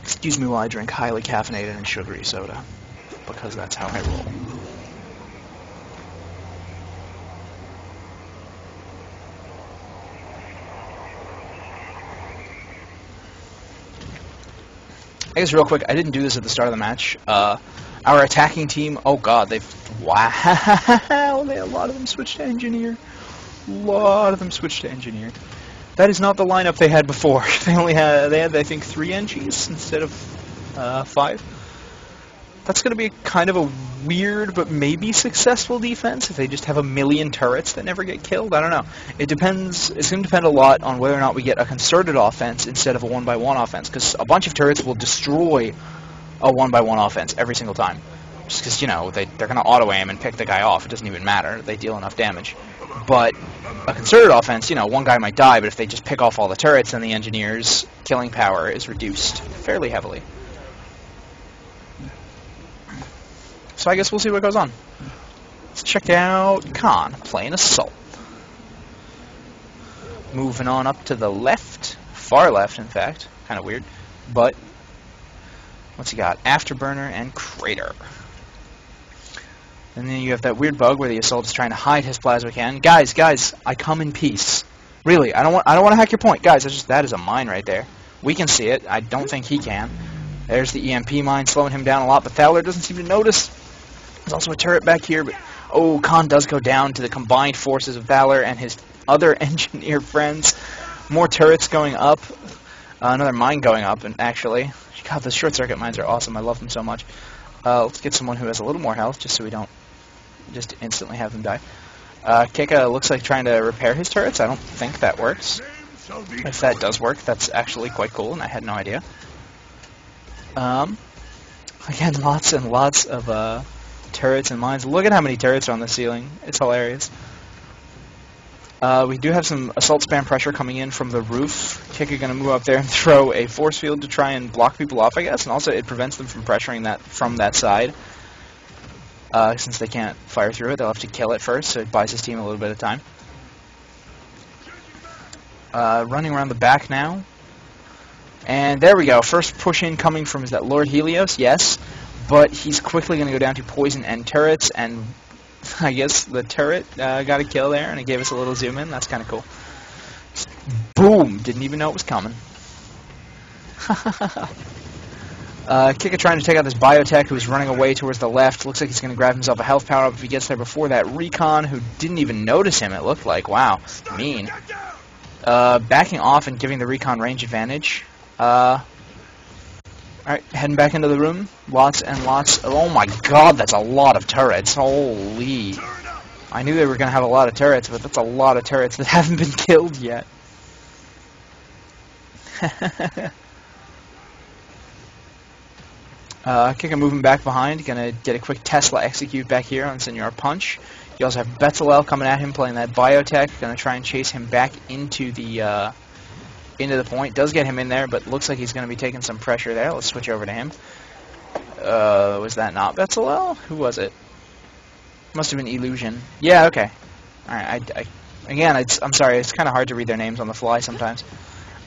Excuse me while I drink highly caffeinated and sugary soda, because that's how I roll. I guess real quick, I didn't do this at the start of the match. Our attacking team, oh god, wow, a lot of them switched to engineer. That is not the lineup they had before. They had I think 3 NGs instead of 5. That's going to be kind of a weird but maybe successful defense if they just have a million turrets that never get killed. I don't know. It depends. It's going to depend a lot on whether or not we get a concerted offense instead of a 1-by-1 offense, because a bunch of turrets will destroy a 1-by-1 offense every single time. Just because, you know, they're going to auto-aim and pick the guy off. It doesn't even matter. They deal enough damage. But a concerted offense, you know, one guy might die, but if they just pick off all the turrets, then the engineer's killing power is reduced fairly heavily. So I guess we'll see what goes on. Let's check out Khan playing Assault. Moving on up to the left, far left in fact, kind of weird, but what's he got? Afterburner and Crater. And then you have that weird bug where the Assault is trying to hide his plasma cannon. Guys, I come in peace. Really, I don't want to hack your point, guys. That is a mine right there. We can see it. I don't think he can. There's the EMP mine slowing him down a lot, but Thaler doesn't seem to notice. There's also a turret back here, but oh, Khan does go down to the combined forces of Thaler and his other engineer friends. More turrets going up. Another mine going up, and actually, God, the short circuit mines are awesome. I love them so much. Let's get someone who has a little more health, just so we don't just instantly have them die. Kika looks like trying to repair his turrets. I don't think that works. If that does work, that's actually quite cool, and I had no idea. Again, lots and lots of turrets and mines. Look at how many turrets are on the ceiling. It's hilarious. We do have some assault spam pressure coming in from the roof. Kika going to move up there and throw a force field to try and block people off, I guess, and also it prevents them from pressuring that from that side. Since they can't fire through it, they'll have to kill it first, so it buys his team a little bit of time. Running around the back now. And there we go. First push in coming from, is that Lord Helios? Yes. But he's quickly going to go down to poison and turrets, and I guess the turret got a kill there, and it gave us a little zoom in. That's kind of cool. Boom! Didn't even know it was coming. Kika trying to take out this biotech who's running away towards the left. Looks like he's going to grab himself a health power-up if he gets there before that recon, who didn't even notice him, it looked like. Wow. Mean. Backing off and giving the recon range advantage. Alright, heading back into the room. Lots and lots of... Oh my god, that's a lot of turrets. Holy. I knew they were going to have a lot of turrets, but that's a lot of turrets that haven't been killed yet. Kika moving back behind. Going to get a quick Tesla execute back here on Senor Punch. You also have Betzalel coming at him, playing that biotech. Going to try and chase him back into the point. Does get him in there, but looks like he's going to be taking some pressure there. Let's switch over to him. Was that not Betzalel? Who was it? Must have been Illusion. Yeah, okay. Alright, I'm sorry, it's kind of hard to read their names on the fly sometimes.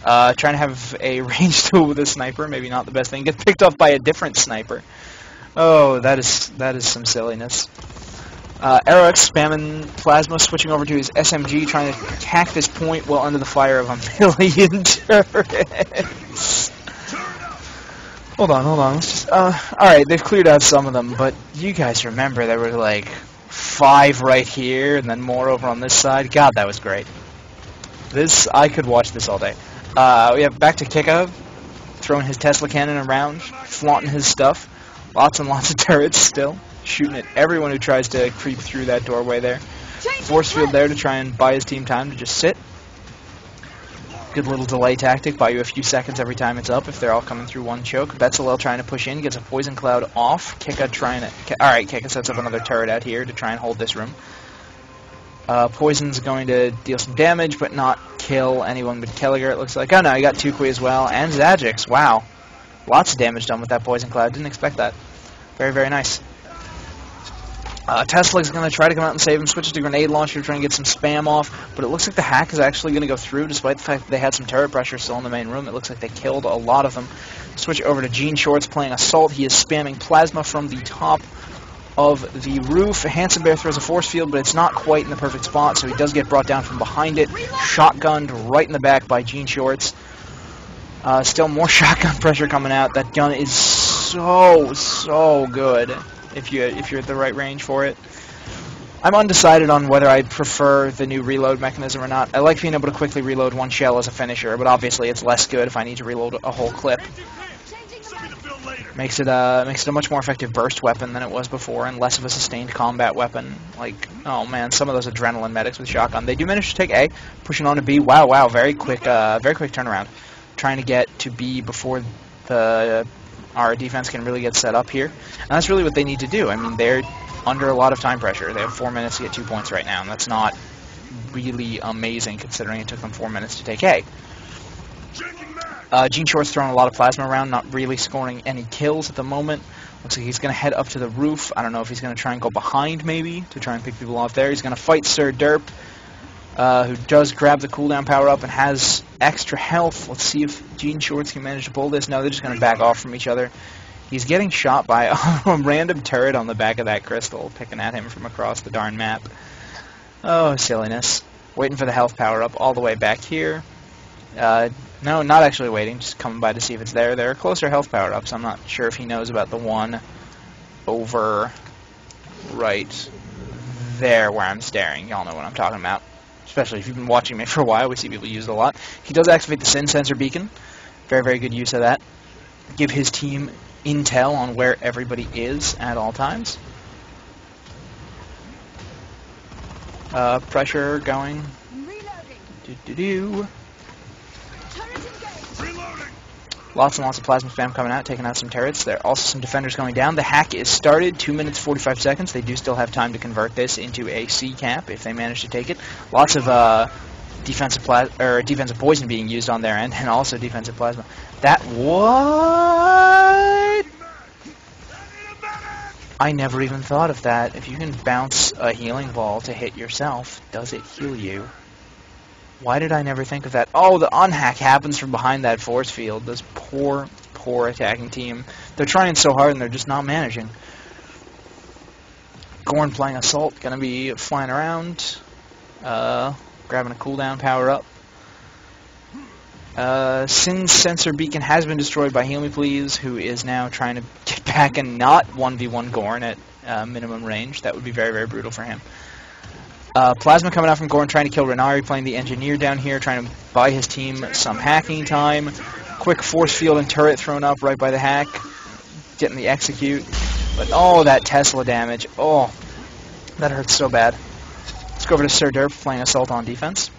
Trying to have a range tool with a sniper, maybe not the best thing. Get picked off by a different sniper. Oh, that is some silliness. Aerox spamming plasma, switching over to his SMG, trying to attack this point while under the fire of a million turrets. Hold on. Let's just, alright, they've cleared out some of them, but you guys remember there were like 5 right here, and then more over on this side. God, that was great. I could watch this all day. We have back to Kika, throwing his Tesla cannon around, flaunting his stuff. Lots and lots of turrets still. Shooting at everyone who tries to creep through that doorway there. Force field there to try and buy his team time to just sit. Good little delay tactic, buy you a few seconds every time it's up if they're all coming through one choke. Betzalel trying to push in, gets a poison cloud off. Kika trying to... Alright, Kika sets up another turret out here to try and hold this room. Poison's going to deal some damage, but not kill anyone but Kelliger, it looks like. Oh no, he got Tukui as well, and Zagix, wow. Lots of damage done with that poison cloud, didn't expect that. Very, very nice. Tesla's going to try to come out and save him, switches to grenade launcher to try and get some spam off, but it looks like the hack is actually going to go through, despite the fact that they had some turret pressure still in the main room. It looks like they killed a lot of them. Switch over to Jean Shorts playing Assault. He is spamming Plasma from the top of the roof. Handsome Bear throws a force field, but it's not quite in the perfect spot, so he does get brought down from behind it. Shotgunned right in the back by Jean Shorts. Still more shotgun pressure coming out. That gun is so good if you're at the right range for it. I'm undecided on whether I prefer the new reload mechanism or not. I like being able to quickly reload one shell as a finisher, but obviously it's less good if I need to reload a whole clip. Makes it a much more effective burst weapon than it was before, and less of a sustained combat weapon. Like, oh man, some of those adrenaline medics with shotgun. They do manage to take A, pushing on to B. Wow, very quick turnaround. Trying to get to B before our defense can really get set up here, and that's really what they need to do. I mean, they're under a lot of time pressure. They have 4 minutes to get 2 points right now, and that's not really amazing considering it took them 4 minutes to take A. Jean Short's throwing a lot of plasma around, not really scoring any kills at the moment. Looks like he's going to head up to the roof. I don't know if he's going to try and go behind, maybe, to try and pick people off there. He's going to fight Sir Derp, who does grab the cooldown power-up and has extra health. Let's see if Jean Shorts can manage to pull this. No, they're just going to back off from each other. He's getting shot by a random turret on the back of that crystal, picking at him from across the darn map. Oh, silliness. Waiting for the health power-up all the way back here. No, not actually waiting, just coming by to see if it's there. There are closer health power-ups. I'm not sure if he knows about the one over right there where I'm staring. Y'all know what I'm talking about. Especially if you've been watching me for a while, we see people use it a lot. He does activate the Sin Sensor Beacon. Very good use of that. Give his team intel on where everybody is at all times. Pressure going. Lots and lots of plasma spam coming out, taking out some turrets. There are also some defenders going down. The hack is started, 2 minutes 45 seconds. They do still have time to convert this into a C cap if they manage to take it. Lots of defensive poison being used on their end, and also defensive plasma. That what? I never even thought of that. If you can bounce a healing ball to hit yourself, does it heal you? Why did I never think of that? Oh, the unhack happens from behind that force field. This poor attacking team. They're trying so hard and they're just not managing. Gorn playing Assault, gonna be flying around, grabbing a cooldown power up. Sin Sensor Beacon has been destroyed by Heal Me Please, who is now trying to get back and not 1v1 Gorn at minimum range. That would be very brutal for him. Plasma coming out from Gorn, trying to kill Renari, playing the engineer down here, trying to buy his team some hacking time. Quick force field and turret thrown up right by the hack, getting the execute. But oh, that Tesla damage. Oh, that hurts so bad. Let's go over to Sir Derp playing Assault on defense.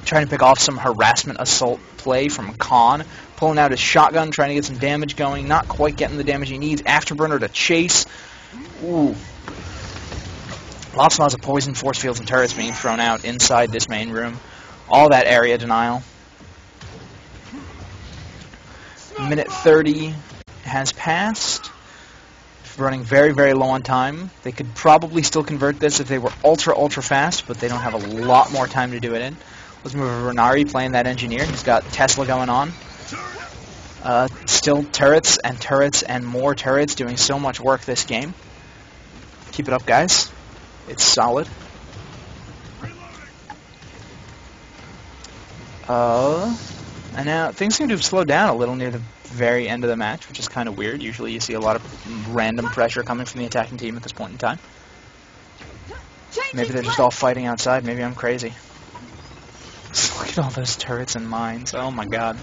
Trying to pick off some harassment assault play from Khan. Pulling out his shotgun, trying to get some damage going. Not quite getting the damage he needs. Afterburner to chase. Ooh. Lots and lots of poison, force fields, and turrets being thrown out inside this main room. All that area denial. Minute 30 has passed. Running very low on time. They could probably still convert this if they were ultra fast, but they don't have a lot more time to do it in. Let's move over to Renari playing that engineer. He's got Tesla going on. Still turrets and more turrets doing so much work this game. Keep it up, guys. It's solid. And now things seem to have slowed down a little near the very end of the match, which is kind of weird. Usually you see a lot of random pressure coming from the attacking team at this point in time. Maybe they're just all fighting outside. Maybe I'm crazy. Just look at all those turrets and mines. Oh my god.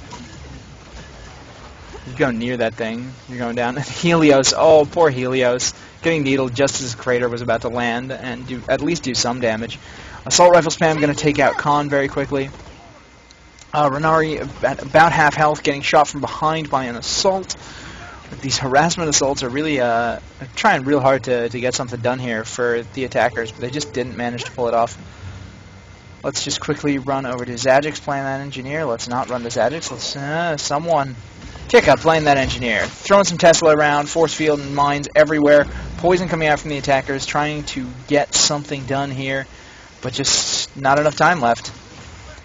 You go near that thing, you're going down. Helios, oh, poor Helios. Getting needled just as his crater was about to land and at least do some damage. Assault rifle spam going to take out Khan very quickly. Renari at about half health, getting shot from behind by an assault. But these harassment assaults are really trying real hard to get something done here for the attackers, but they just didn't manage to pull it off. Let's just quickly run over to Zajax playing that engineer. Let's not run to Zajax. Let's someone kick up playing that engineer. Throwing some Tesla around, force field and mines everywhere. Poison coming out from the attackers, trying to get something done here, but just not enough time left.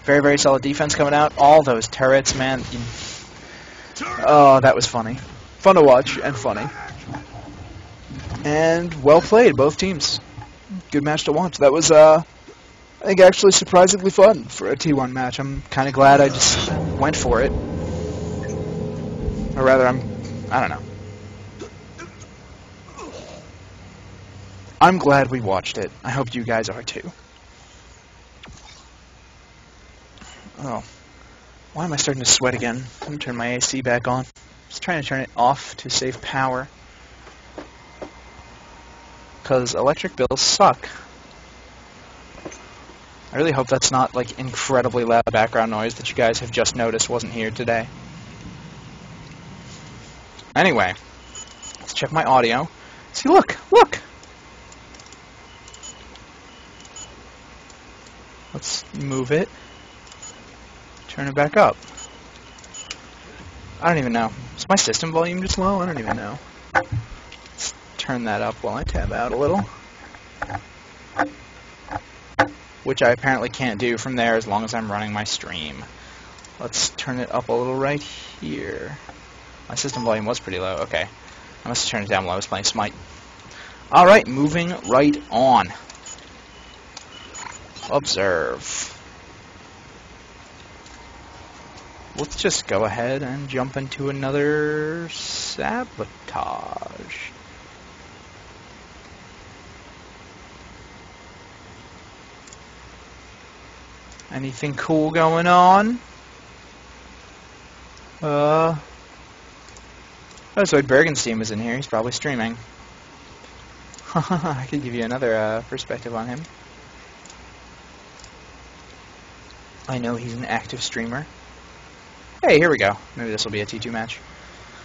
Very solid defense coming out. All those turrets, man. Oh, that was funny. Fun to watch and funny. And well played, both teams. Good match to watch. That was, I think, actually surprisingly fun for a T1 match. I'm kind of glad I just went for it. Or rather, I don't know. I'm glad we watched it. I hope you guys are too. Oh. Why am I starting to sweat again? I'm going to turn my AC back on. Just trying to turn it off to save power. Because electric bills suck. I really hope that's not, like, incredibly loud background noise that you guys have just noticed wasn't here today. Anyway, let's check my audio. See, look! Look! Let's move it. Turn it back up. I don't even know. Is my system volume just low? I don't even know. Let's turn that up while I tab out a little. Which I apparently can't do from there as long as I'm running my stream. Let's turn it up a little right here. My system volume was pretty low. Okay. I must have turned it down while I was playing Smite. Alright, moving right on. Observe. Let's just go ahead and jump into another sabotage. Anything cool going on? Oh, Zoid Bergenstein was in here. He's probably streaming. I could give you another perspective on him. I know he's an active streamer. Hey, here we go. Maybe this will be a T2 match.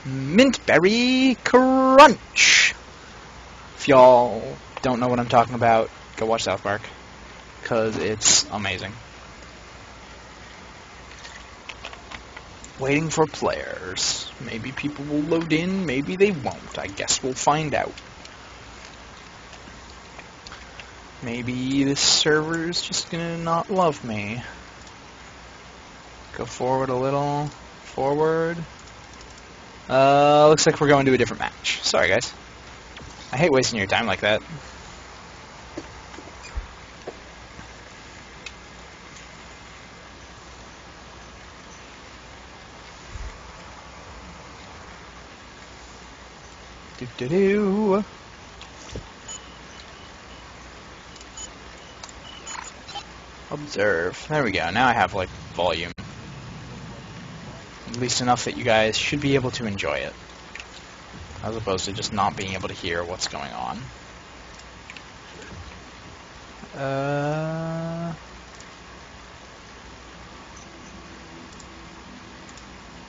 Mintberry Crunch! If y'all don't know what I'm talking about, go watch South Park. Because it's amazing. Waiting for players. Maybe people will load in, maybe they won't. I guess we'll find out. Maybe this server's just gonna not love me. Go forward a little. Forward. Looks like we're going to a different match. Sorry, guys. I hate wasting your time like that. Do-do-do. Observe. There we go. Now I have, like, volume. At least enough that you guys should be able to enjoy it. As opposed to just not being able to hear what's going on.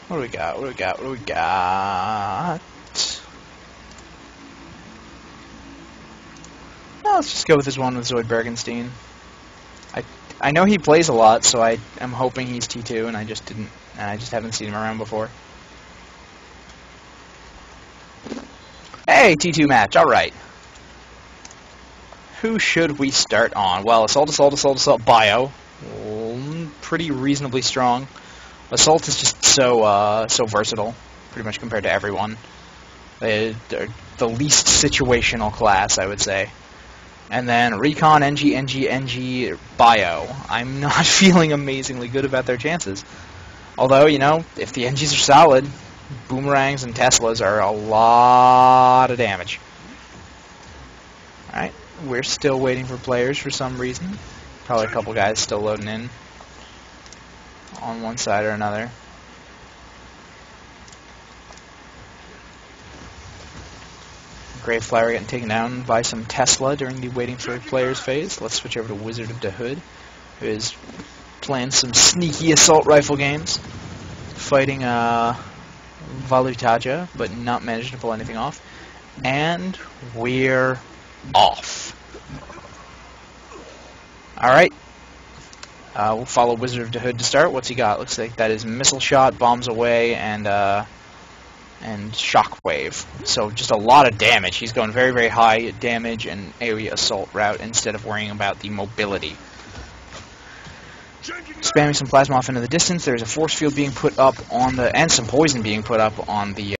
What do we got? What do we got? What do we got? Well, let's just go with this one with Zoid Bergenstein. I know he plays a lot, so I am hoping he's T2, and I just haven't seen him around before. Hey, T2 match, alright. Who should we start on? Well, Assault, Bio. Pretty reasonably strong. Assault is just so versatile, pretty much compared to everyone. They're the least situational class, I would say. And then Recon, NG, Bio. I'm not feeling amazingly good about their chances. Although, you know, if the NGs are solid, Boomerangs and Teslas are a lot of damage. Alright, we're still waiting for players for some reason. Probably a couple guys still loading in on one side or another. Grave Flower getting taken down by some Tesla during the waiting for players phase. Let's switch over to Wizard of the Hood, who is playing some sneaky assault rifle games, fighting Valutaja, but not managing to pull anything off. And we're off. Alright. We'll follow Wizard of the Hood to start. What's he got? Looks like that is Missile Shot, Bombs Away, and Shockwave. So just a lot of damage. He's going very, very high damage and area assault route instead of worrying about the mobility. Spamming some plasma off into the distance. There's a force field being put up on the, and some poison being put up on the